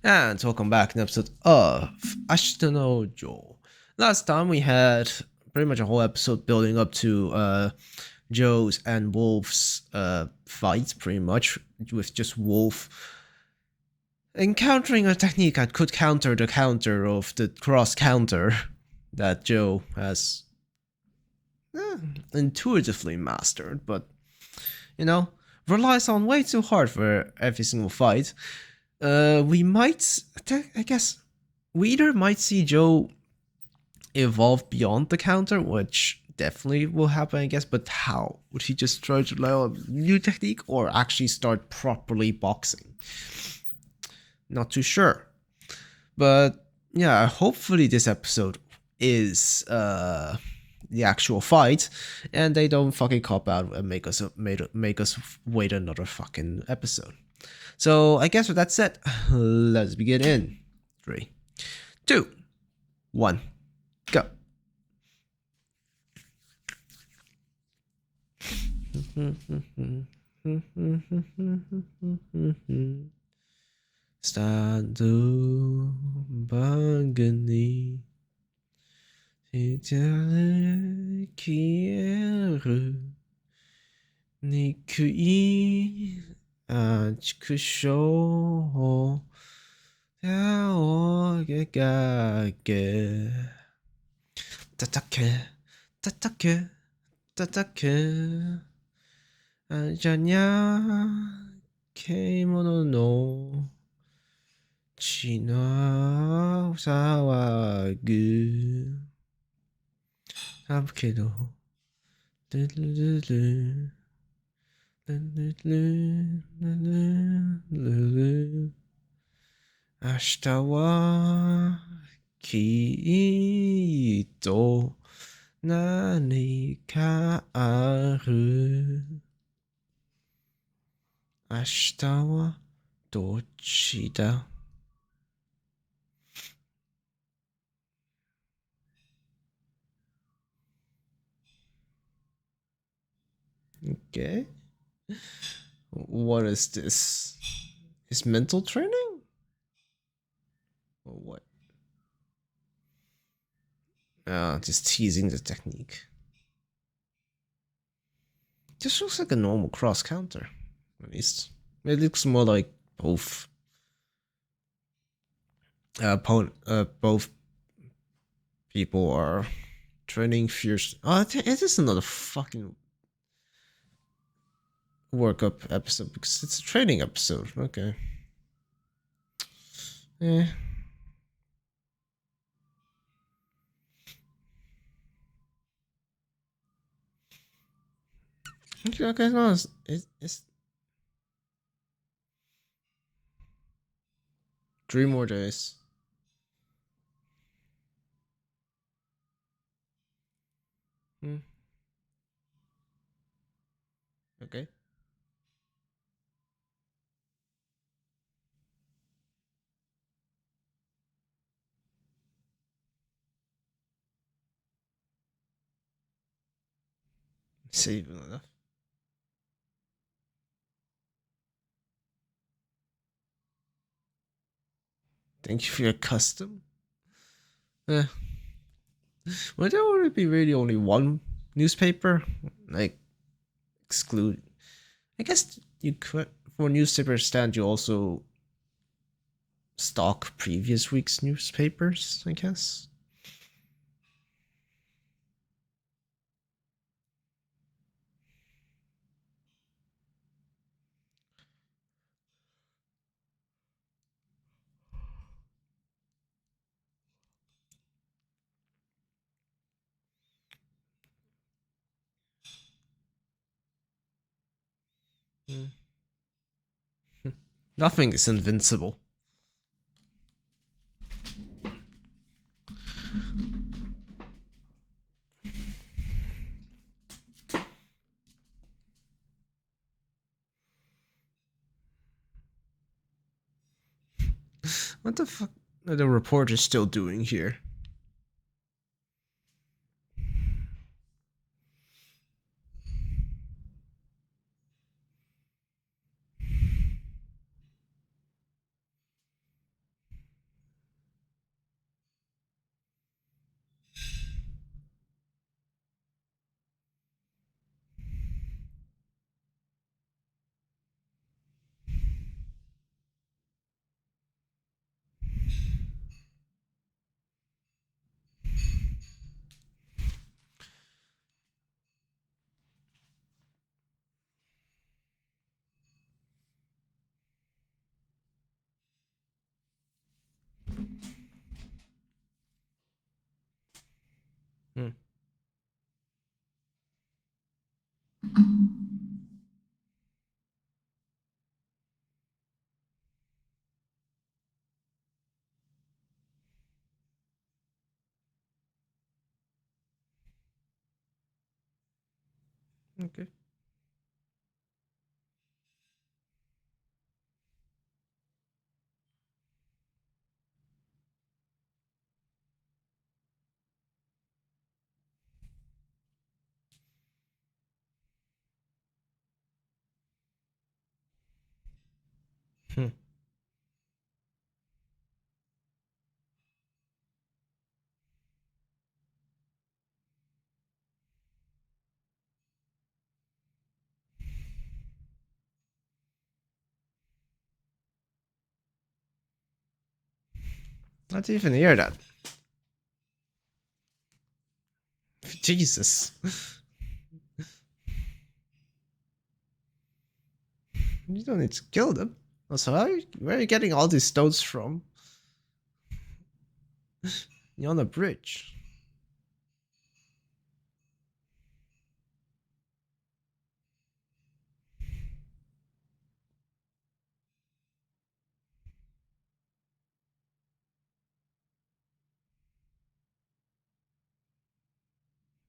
And welcome back to an episode of Ashita no Joe. Last time we had pretty much a whole episode building up to Joe's and Wolf's fight, pretty much, with just Wolf encountering a technique that could counter the counter of the cross counter that Joe has intuitively mastered, but you know, relies on way too hard for every single fight. We might, I guess, we either might see Joe evolve beyond the counter, which definitely will happen, I guess, but how? Would he just try to learn a new technique or actually start properly boxing? Not too sure. But yeah, hopefully this episode is the actual fight, and they don't fucking cop out and make us wait another fucking episode. So I guess with that said, let's begin in 3, 2, 1, go. Stadu bagani Itale kieru Nikui Achikusho Yaogegage Tatake Tatake Tatake Ajanya Keimono no China Sawagu Abkedo Ashita wa Kiito Nani ka aru Ashita wa dochi da? Okay. What is this? Is mental training? Or what? Just teasing the technique. This looks like a normal cross counter, at least. It looks more like both. Both people are training fierce. Oh, it is another fucking workup episode because it's a training episode. Okay. Eh. Okay, no, it's 3 more days. Okay. Saving enough. Thank you for your custom. Eh. Would there only be really only one newspaper? Like, exclude. I guess you could, for newspaper stand, you also stock previous week's newspapers, I guess. Nothing is invincible. What the fuck are the reporters still doing here? Okay. Hmm. Not even hear that. Jesus. You don't need to kill them. Also, where are you getting all these stones from? You're on a bridge.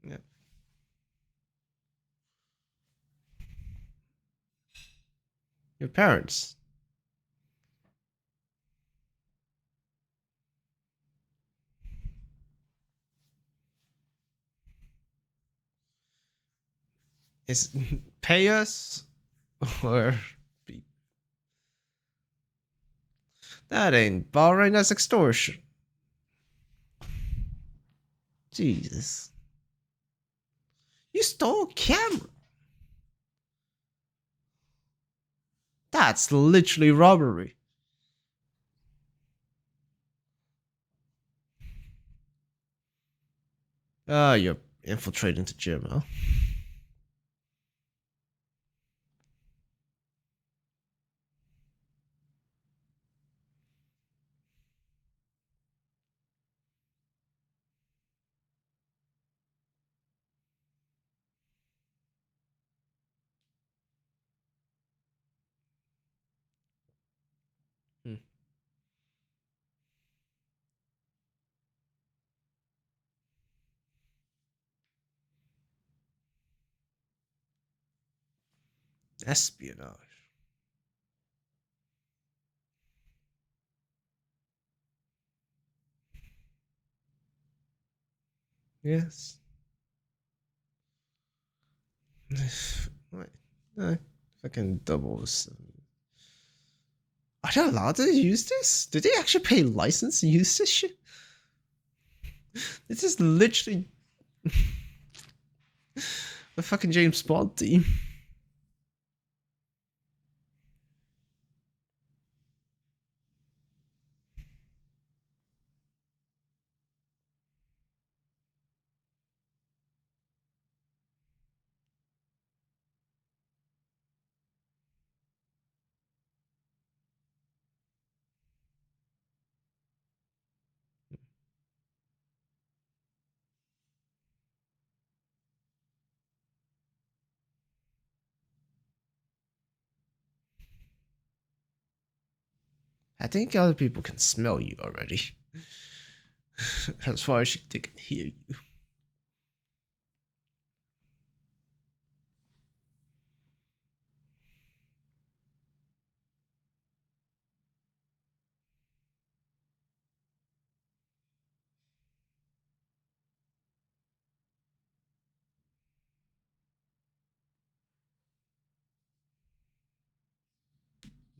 Yeah. Your parents. Is pay us or be. That ain't borrowing, that's extortion. Jesus. You stole a camera. That's literally robbery. Ah, you're infiltrating the gym, huh? Hmm. Espionage. Yes. Wait. If I can double this. Are they allowed to use this? Did they actually pay license to use this shit? This is literally the fucking James Bond team. I think other people can smell you already. As far as they can hear you.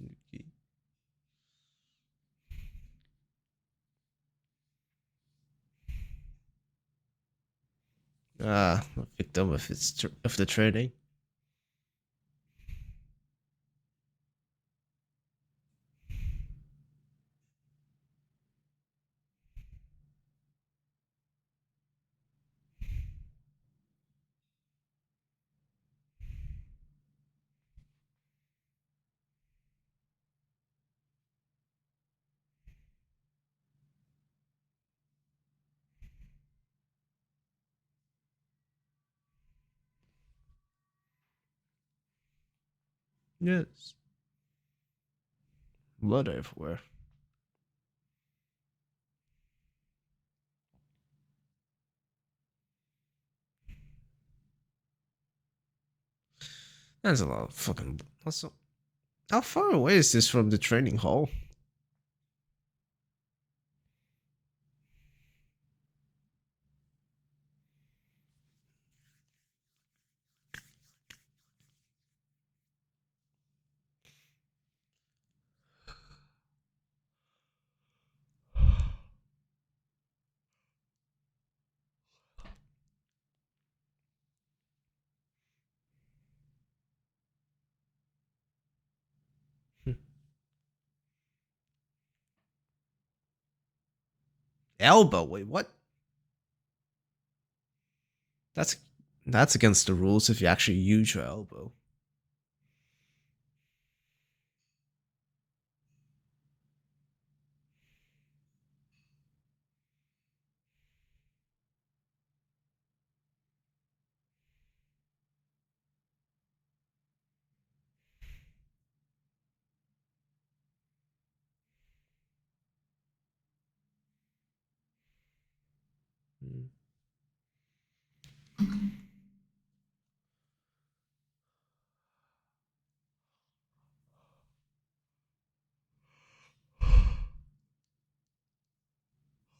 Okay. Ah, a victim of of the training. Yes. Blood everywhere. That's a lot of fucking. How far away is this from the training hall? Elbow? Wait, what? That's that's against the rules if you actually use your elbow. Hmm.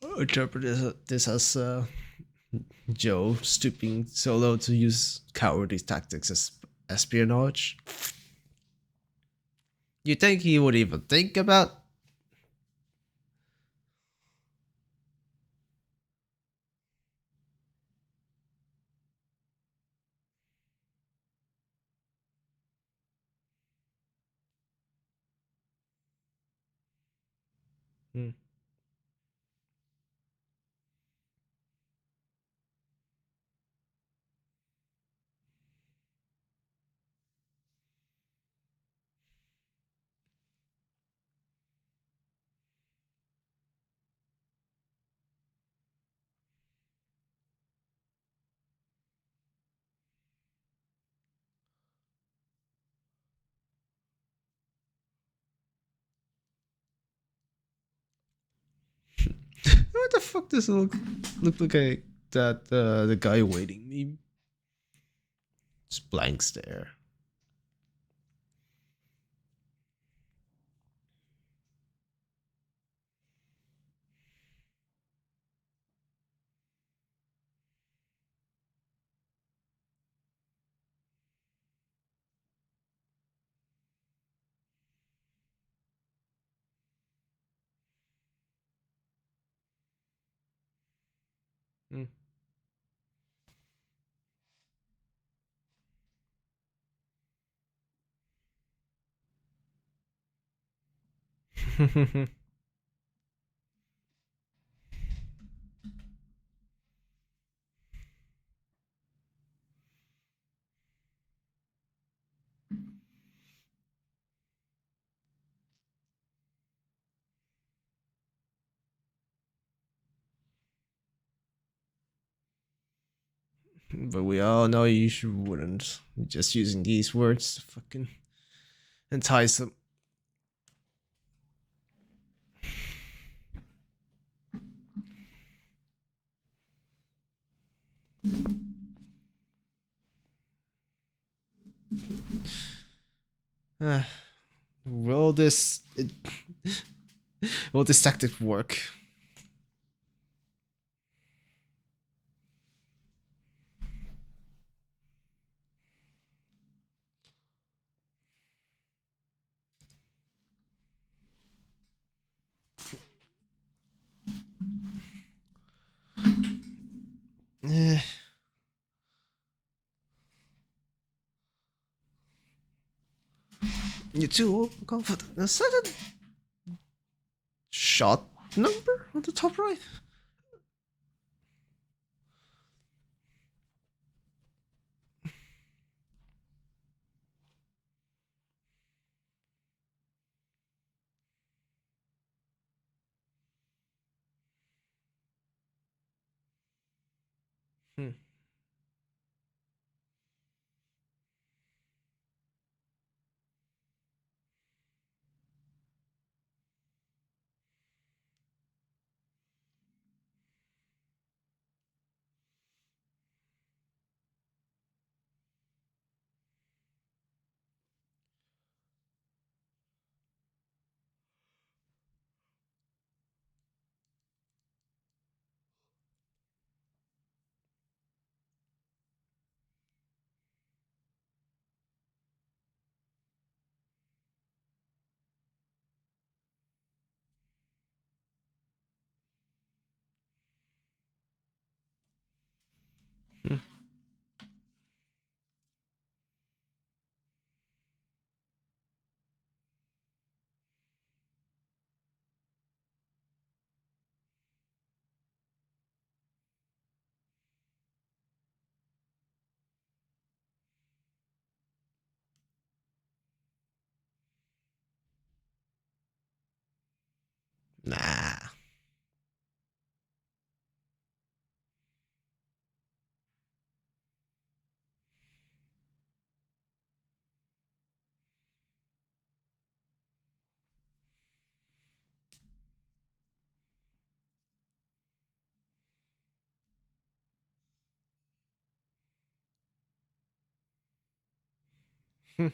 I'll interpret this as Joe stooping so low to use cowardly tactics as espionage. You think he would even think about? Hmm. What the fuck does it look like that the guy waiting meme? Just blank stare. Hmm. But we all know you wouldn't. You're just using these words to fucking entice them. Uh, will this will this tactic work? Eh, you're too confident. Is that a shot number on the top right? Hmm. Hmm. Nah. Hmm.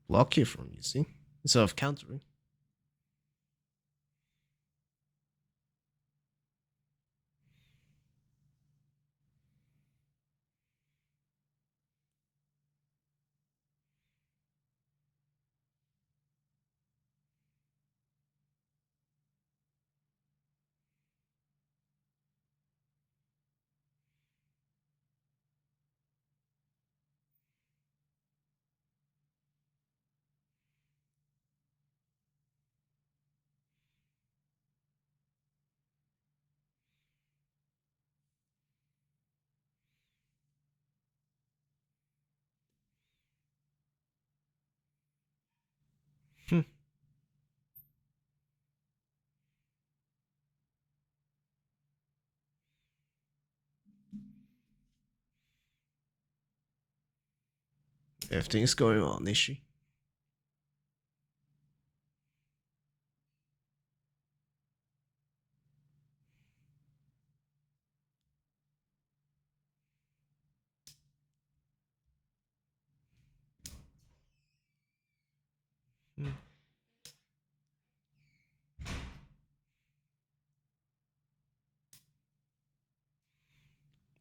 Block you from using instead of countering. Hmm. Everything's going on, Nishi. Hmm.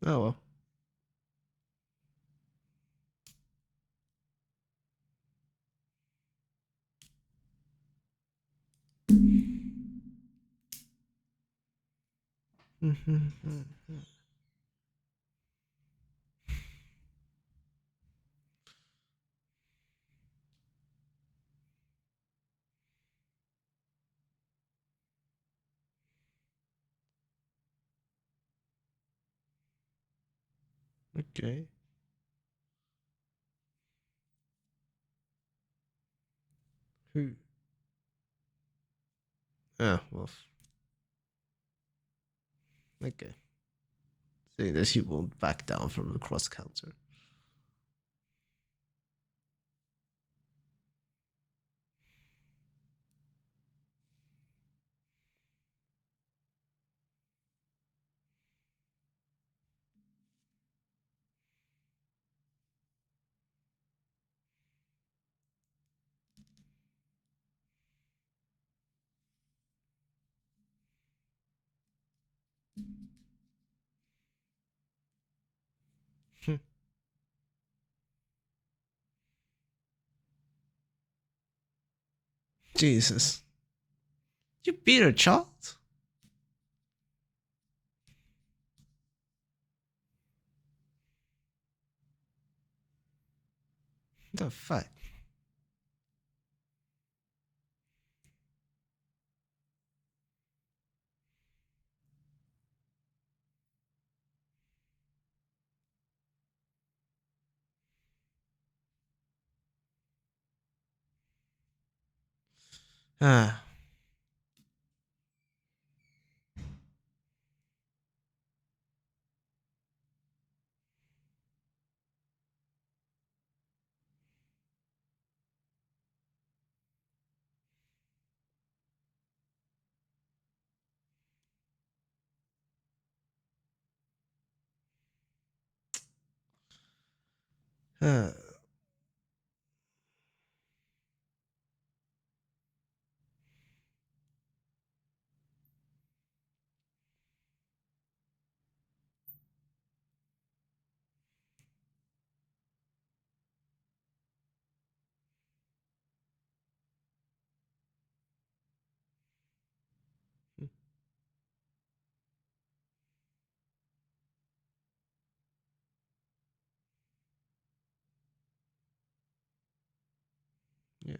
Oh well. Okay. Who? Ah, well. Okay. Saying that he won't back down from the cross counter. Jesus. You beat a child? The fuck? Ah. Uh, yes.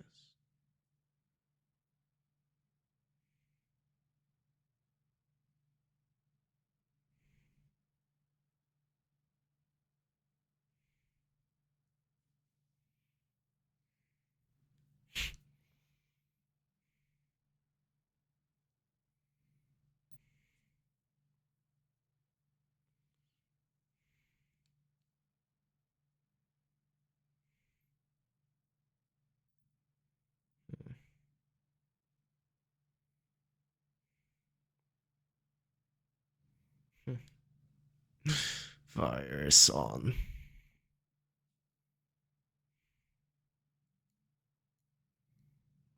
Fire song.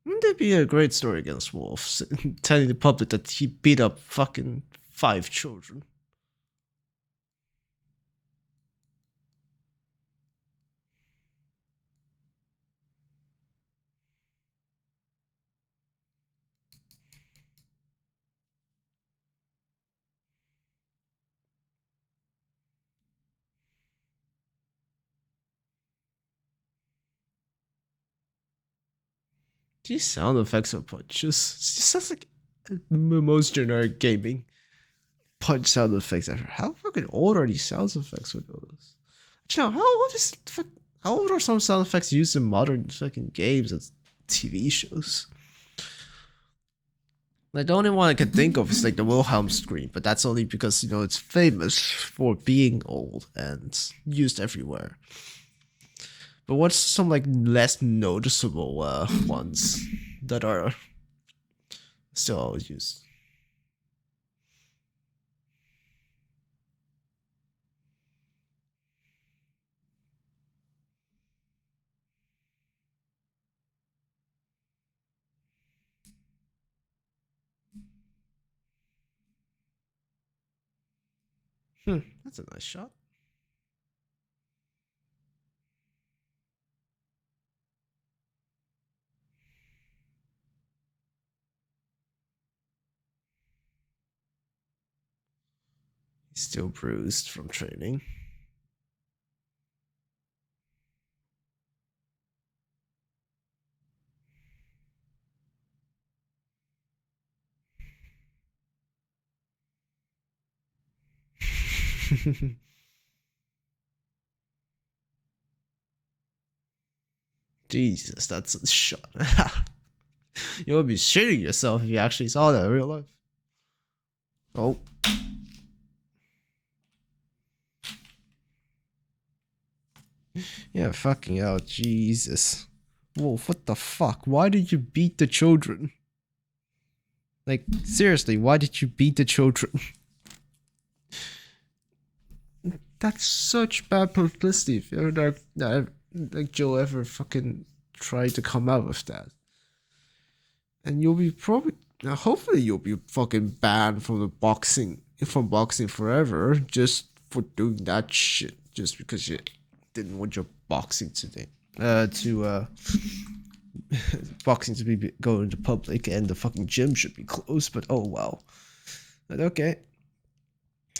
Wouldn't it be a great story against Wolf, telling the public that he beat up fucking 5 children? These sound effects of punches. It sounds like the most generic gaming punch sound effects ever. How fucking old are these sound effects for those? Actually, how old is how old are some sound effects used in modern fucking games and TV shows? Like the only one I can think of is like the Wilhelm scream, but that's only because it's famous for being old and used everywhere. But what's some like less noticeable ones that are still always used? That's a nice shot. He's still bruised from training. Jesus, that's a shot. You would be shitting yourself if you actually saw that in real life. Oh. Yeah, fucking hell, Jesus. Wolf, what the fuck? Why did you beat the children? Like, seriously, why did you beat the children? That's such bad publicity if ever like Joe ever fucking tried to come out with that. And you'll be hopefully you'll be fucking banned from boxing forever just for doing that shit just because you didn't want your boxing today to boxing to be going to public and the fucking gym should be closed, but oh well. But okay.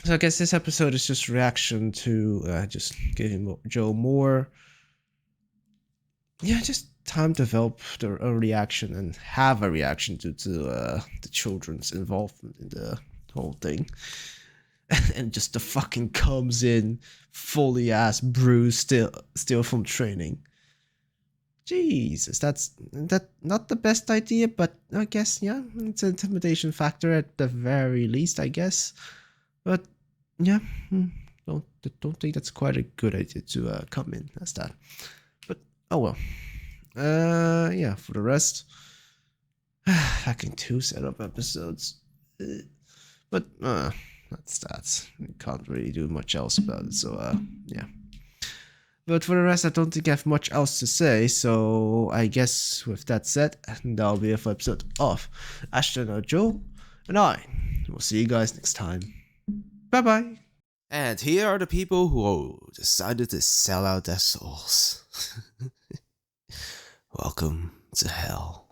So I guess this episode is just reaction to just giving Joe more. Yeah, just time to develop a reaction and have a reaction to the children's involvement in the whole thing. And just the fucking comes in fully ass bruised still from training. Jesus, that's not the best idea, but I guess yeah, it's an intimidation factor at the very least, I guess. But yeah, don't think that's quite a good idea to come in as that. But oh well. Yeah. For the rest, fucking 2 setup episodes, but that's that. We can't really do much else about it. So yeah. But for the rest, I don't think I have much else to say, so I guess with that said, that'll be it for episode of Astronaut Joe, and I will see you guys next time. Bye bye. And here are the people who decided to sell out their souls. Welcome to hell.